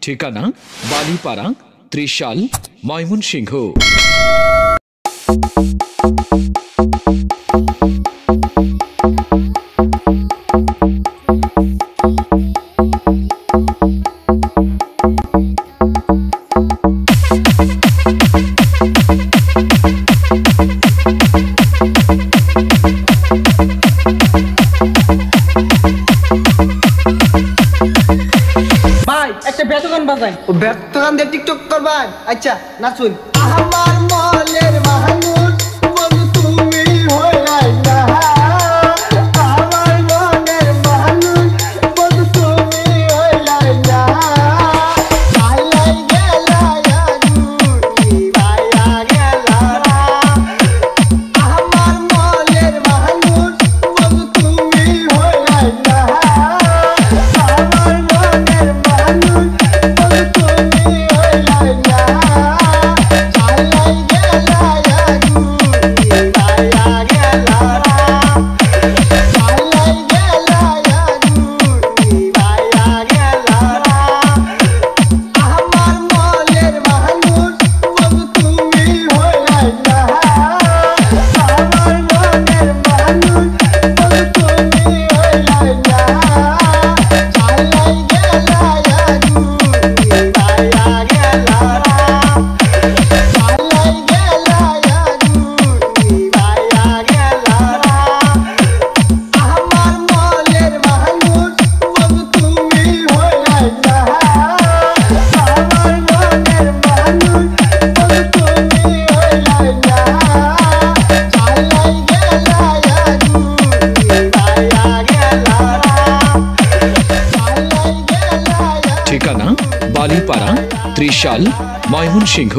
ঠিকানা বালিপাড়া, ত্রিশাল, ময়মনসিংহ। একটা বেতন বাজাই ও বেতন দিয়ে টিকটক করবাই। আচ্ছা নাচুন। আমার মনের মানুষ বল তুমি হইলাই না, আমার মনের মানুষ বল তুমি হইলাই না, চালাই গেলা আগুনি ভাইয়া গেলা, আমার মনের মানুষ বল তুমি হইলাই না, আমার মনের মানুষ ঠিকানা বালিপাড়া, ত্রিশাল, ময়মনসিংহ।